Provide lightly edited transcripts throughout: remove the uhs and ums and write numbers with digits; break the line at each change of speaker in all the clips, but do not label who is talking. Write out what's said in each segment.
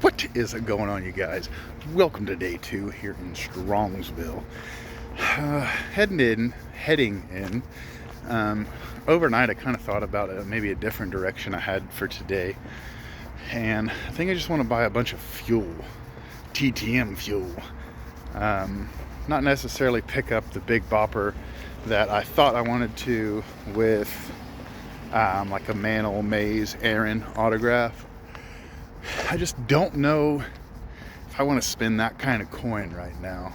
What is going on, you guys? Welcome to day 2 here in Strongsville. Heading in. Overnight, I kind of thought about maybe a different direction I had for today, and I think I just want to buy a bunch of fuel, TTM fuel. Not necessarily pick up the big bopper that I thought I wanted to with like a Mantle Mays Aaron autograph. I just don't know if I want to spend that kind of coin right now.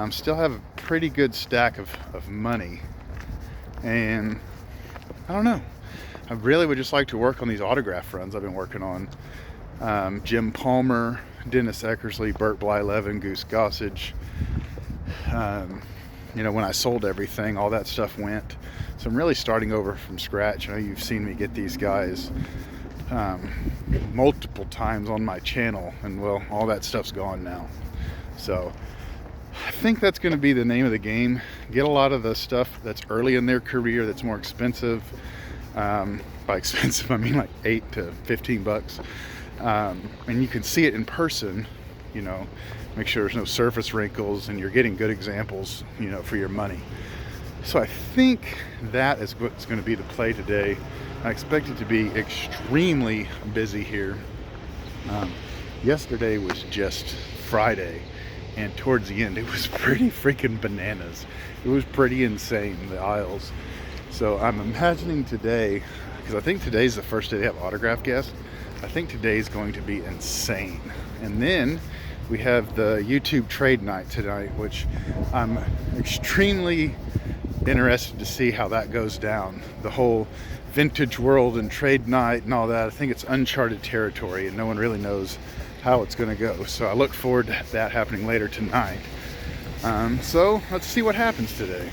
Still have a pretty good stack of money, and I don't know. I really would just like to work on these autograph runs I've been working on. Jim Palmer, Dennis Eckersley, Burt Blyleven, Goose Gossage. When I sold everything, all that stuff went. So I'm really starting over from scratch. I know you've seen me get these guys multiple times on my channel, and well, all that stuff's gone now. So I think that's going to be the name of the game. Get a lot of the stuff that's early in their career that's more expensive. By expensive, I mean like $8 to $15. And you can see it in person, make sure there's no surface wrinkles and you're getting good examples, for your money. So I think that is what's going to be the play today. I expect it to be extremely busy here. Yesterday was just Friday, and towards the end it was pretty freaking bananas. It was pretty insane, the aisles. So I'm imagining today, because I think today's the first day they have autograph guests, I think today's going to be insane. And then we have the YouTube trade night tonight, which I'm extremely interested to see how that goes down. The whole vintage world and trade night and all that, I think it's uncharted territory and no one really knows how it's going to go. So I look forward to that happening later tonight. So let's see what happens today.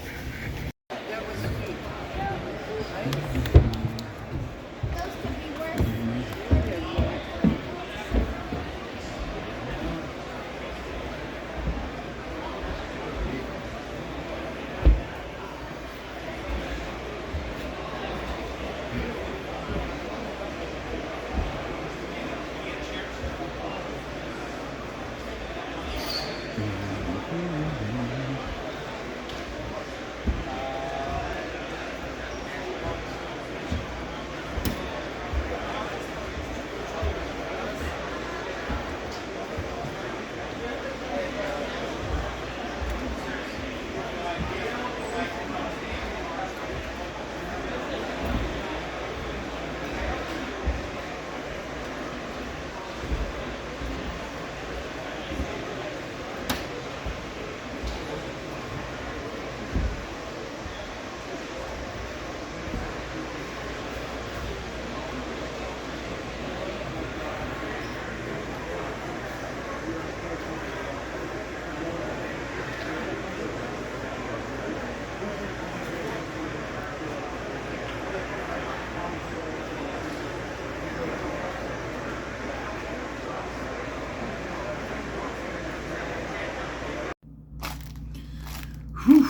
Whew.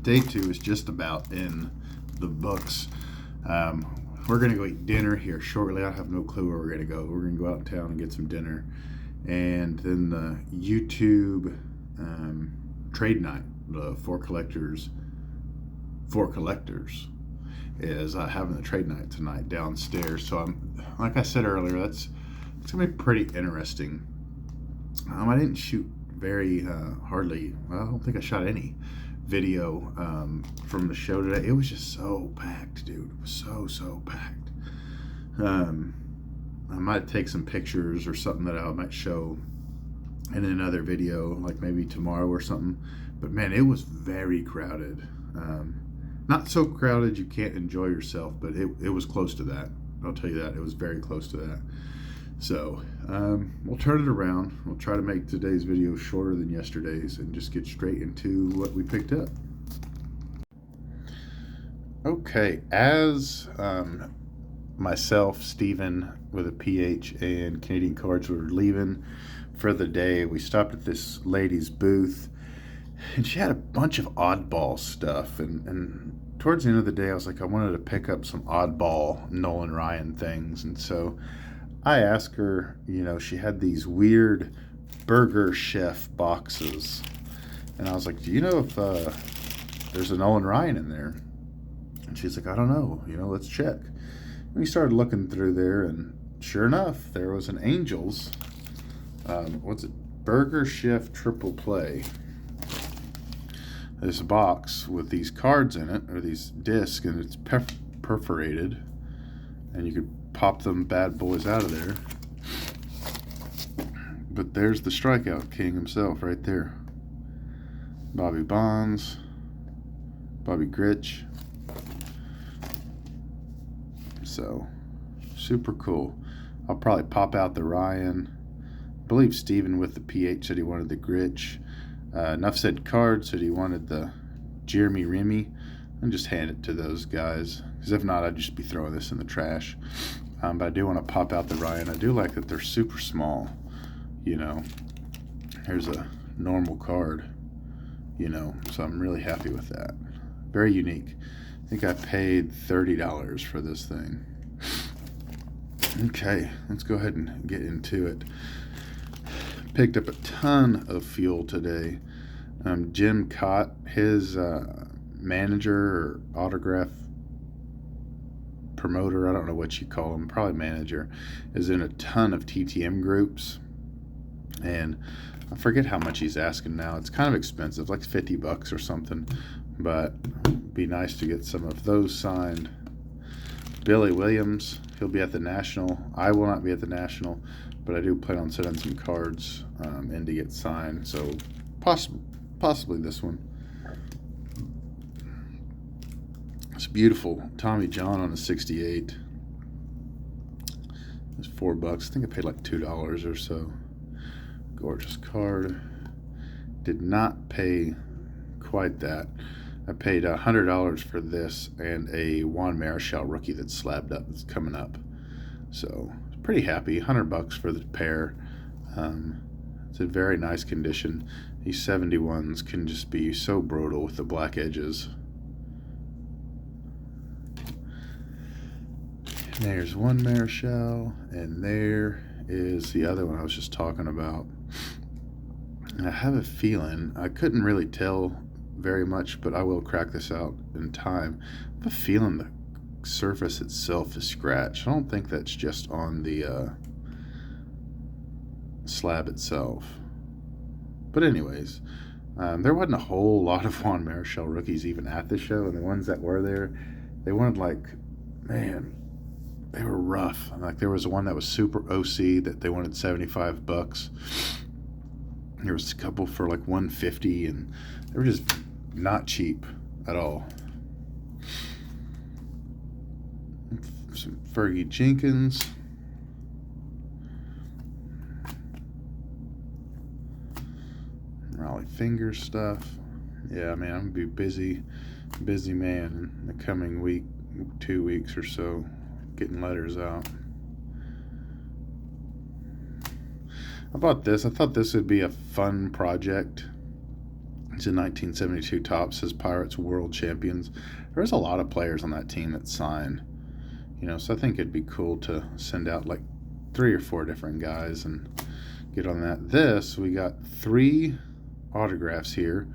Day 2 is just about in the books. We're going to go eat dinner here shortly. I have no clue where we're going to go. We're going to go out in town and get some dinner. And then the YouTube trade night, the for collectors is having the trade night tonight downstairs. So like I said earlier, it's going to be pretty interesting. I didn't shoot hardly, well, I don't think I shot any video from the show today. It was just so packed, dude. It was so packed. I might take some pictures or something that I might show in another video, like maybe tomorrow or something. But man, it was very crowded. Not so crowded you can't enjoy yourself, but it was close to that. I'll tell you that. It was very close to that. So we'll turn it around. We'll try to make today's video shorter than yesterday's and just get straight into what we picked up. Okay, as myself, Steven with a PH, and Canadian Cards were leaving for the day, we stopped at this lady's booth, and she had a bunch of oddball stuff, and towards the end of the day I was like, I wanted to pick up some oddball Nolan Ryan things, and so I asked her, she had these weird Burger Chef boxes. And I was like, do you know if there's a Nolan Ryan in there? And she's like, I don't know. Let's check. And we started looking through there, and sure enough, there was an Angels. Burger Chef Triple Play. This box with these cards in it, or these discs, and it's perforated. And you could pop them bad boys out of there. But there's the strikeout king himself right there. Bobby Bonds, Bobby Grich. So, super cool. I'll probably pop out the Ryan. I believe Steven with the PH said he wanted the Grich. Enough said Card said he wanted the Jeremy Remy. And just hand it to those guys. Because if not, I'd just be throwing this in the trash. But I do want to pop out the Ryan. I do like that they're super small. Here's a normal card. So I'm really happy with that. Very unique. I think I paid $30 for this thing. Okay, let's go ahead and get into it. Picked up a ton of fuel today. Jim Cott, his manager or autograph promoter, I don't know what you call him, probably manager, is in a ton of TTM groups. And I forget how much he's asking now. It's kind of expensive, like $50 or something. But it'd be nice to get some of those signed. Billy Williams, he'll be at the National. I will not be at the National, but I do plan on sending some cards in to get signed. So possibly this one. It's beautiful. Tommy John on a 68. It's $4. I think I paid like $2 or so. Gorgeous card. Did not pay quite that. I paid $100 for this and a Juan Marichal rookie that's slabbed up, that's coming up. So pretty happy. $100 for the pair. It's a very nice condition. These 71s can just be so brutal with the black edges. There's one Marichal, and there is the other one I was just talking about. And I have a feeling, I couldn't really tell very much, but I will crack this out in time. I have a feeling the surface itself is scratched. I don't think that's just on the slab itself. But anyways, there wasn't a whole lot of Juan Marichal rookies even at the show, and the ones that were there, they weren't like, man, they were rough. Like there was one that was super OC that they wanted $75. There was a couple for like $150, and they were just not cheap at all. Some Fergie Jenkins. Raleigh Fingers stuff. Yeah, man, I'm gonna be busy man in the coming week, 2 weeks or so, getting letters out. I bought this. I thought this would be a fun project. It's a 1972 top, says Pirates World Champions. There's a lot of players on that team that sign. So I think it'd be cool to send out like 3 or 4 different guys and get on that. This, we got 3 autographs here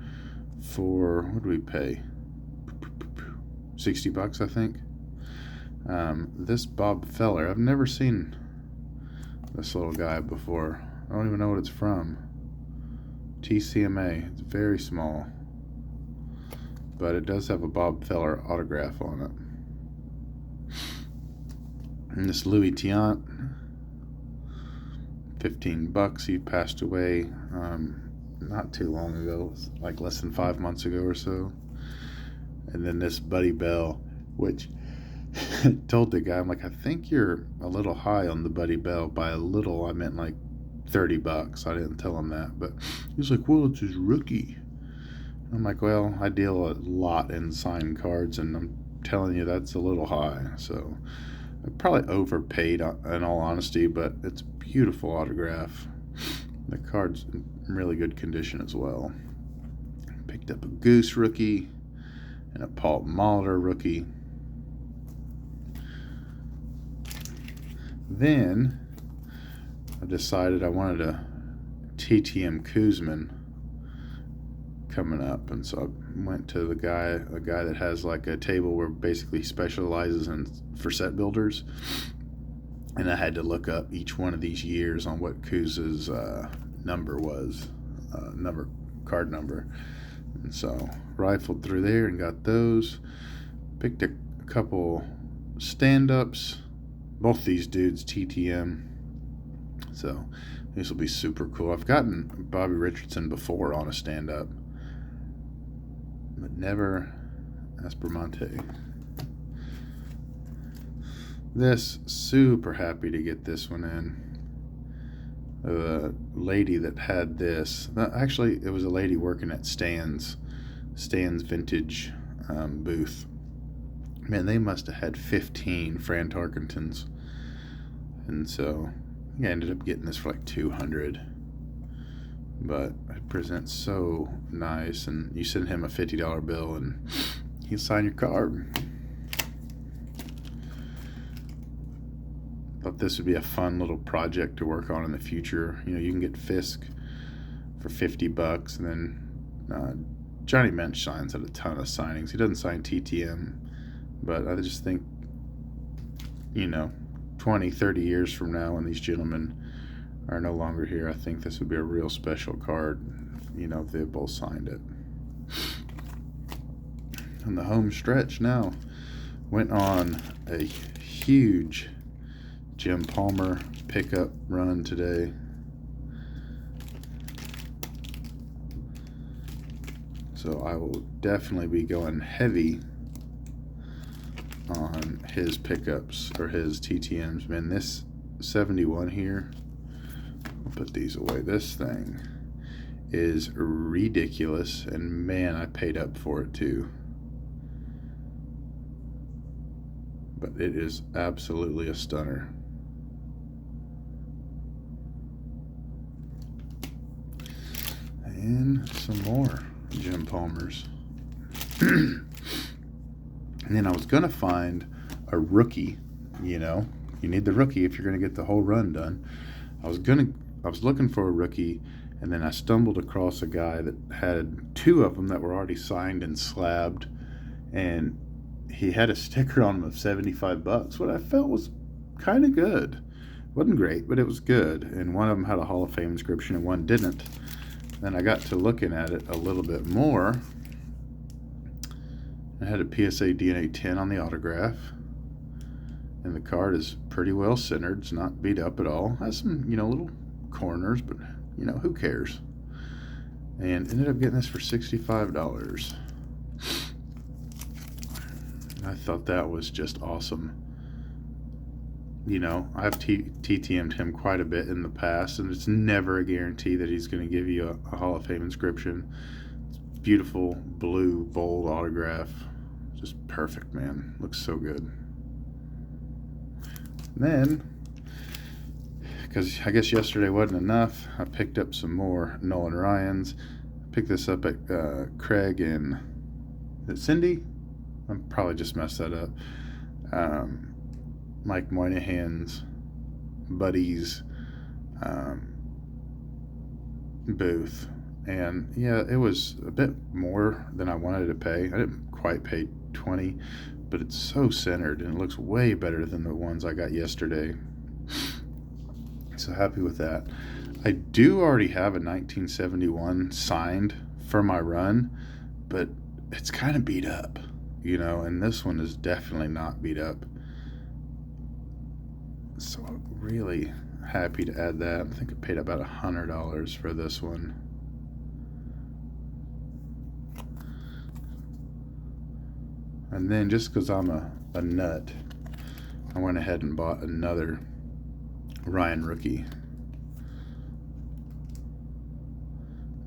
for, what do we pay? $60, I think. This Bob Feller, I've never seen this little guy before. I don't even know what it's from. TCMA. It's very small. But it does have a Bob Feller autograph on it. And this Louis Tiant. $15. He passed away not too long ago. Like less than 5 months ago or so. And then this Buddy Bell, which I told the guy, I'm like, I think you're a little high on the Buddy Bell. By a little, I meant like $30. I didn't tell him that, but he's like, well, it's his rookie. I'm like, well, I deal a lot in signed cards, and I'm telling you that's a little high. So I probably overpaid in all honesty, but it's a beautiful autograph. The card's in really good condition as well. Picked up a Goose rookie and a Paul Molitor rookie. Then I decided I wanted a TTM Kuzman coming up, and so I went to a guy that has like a table where basically specializes in for set builders, and I had to look up each one of these years on what Kuz's number was, card number, and so rifled through there and got those. Picked a couple stand-ups, both these dudes TTM, so this will be super cool. I've gotten Bobby Richardson before on a stand-up, but never Aspermonte. This, super happy to get this one in. A lady that had this, actually it was a lady working at Stan's vintage booth. Man, they must have had 15 Fran Tarkingtons, and so I ended up getting this for like $200. But it presents so nice, and you send him a $50 bill and he'll sign your card. Thought this would be a fun little project to work on in the future. You know, you can get Fisk for $50, and then Johnny Mensch signs at a ton of signings. He doesn't sign TTM, but I just think, you know, 20, 30 years from now, when these gentlemen are no longer here, I think this would be a real special card, you know, if they both signed it. And the home stretch now went on a huge Jim Palmer pickup run today. So I will definitely be going heavy on his pickups, or his TTMs. Man, this 71 here, I'll put these away. This thing is ridiculous, and man, I paid up for it too. But it is absolutely a stunner. And some more Jim Palmers. And then I was going to find a rookie. You know, you need the rookie if you're going to get the whole run done. I was looking for a rookie, and then I stumbled across a guy that had two of them that were already signed and slabbed, and he had a sticker on them of $75. What I felt was kind of good. Wasn't great, but it was good. And one of them had a Hall of Fame inscription, and one didn't. Then I got to looking at it a little bit more. I had a PSA DNA 10 on the autograph, and the card is pretty well centered. It's not beat up at all. Has some, you know, little corners, but, you know, who cares? And ended up getting this for $65. I thought that was just awesome. You know, I've TTM'd him quite a bit in the past, and it's never a guarantee that he's going to give you a Hall of Fame inscription. It's beautiful blue bold autograph. Just perfect, man. Looks so good. And then, because I guess yesterday wasn't enough, I picked up some more Nolan Ryans. Picked this up at Craig and Cindy. I probably just messed that up. Mike Moynihan's buddy's booth, and yeah, it was a bit more than I wanted to pay. I didn't quite pay $20, but it's so centered, and it looks way better than the ones I got yesterday. So happy with that. I do already have a 1971 signed for my run, but it's kind of beat up, you know, and this one is definitely not beat up. So I'm really happy to add that. I think I paid about $100 for this one. And then, just because I'm a nut, I went ahead and bought another Ryan rookie.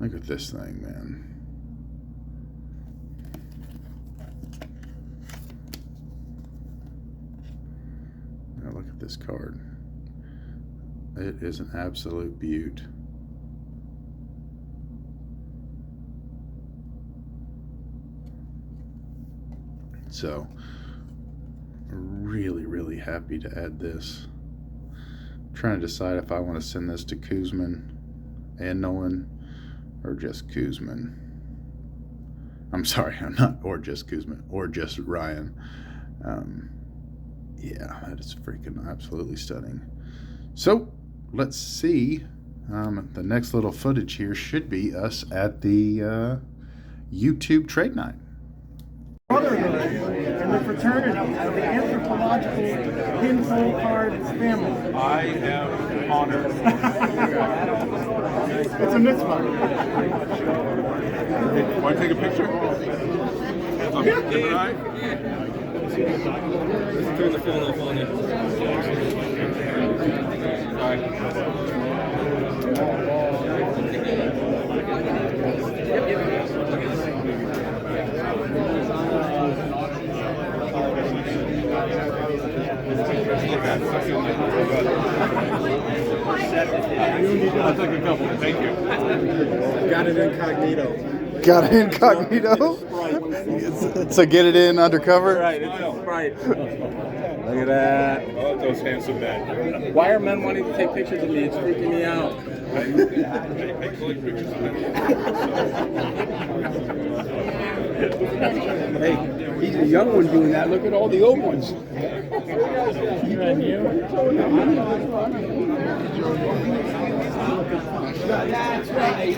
Look at this thing, man. Now look at this card. It is an absolute beaut. So, really, really happy to add this. trying to decide if I want to send this to Kuzman and Nolan or just Kuzman. I'm sorry, I'm not, or just Kuzman, or just Ryan. Yeah, that is freaking absolutely stunning. So, let's see. The next little footage here should be us at the YouTube trade night.
Brotherhood and the fraternity of the anthropological pinhole cards family.
I am honored.
It's a mitzvah.
Want to take a picture? Yeah.
Let's turn the phone off on you.
I'll take a couple. Thank you.
Got it incognito.
Got it incognito? So get it in undercover?
Right, it's right. Look at that.
Oh, those handsome men.
Why are men wanting to take pictures of me? It's freaking me out.
I collect pictures of men.
Hey, he's a young one doing that. Look at all the old ones.
That's right.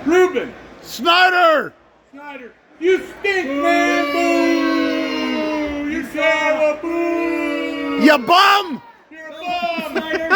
Ruben!
Snyder!
Snyder! You stink, man! Boo! You son of a boo!
You bum!
You're a bum! Snyder!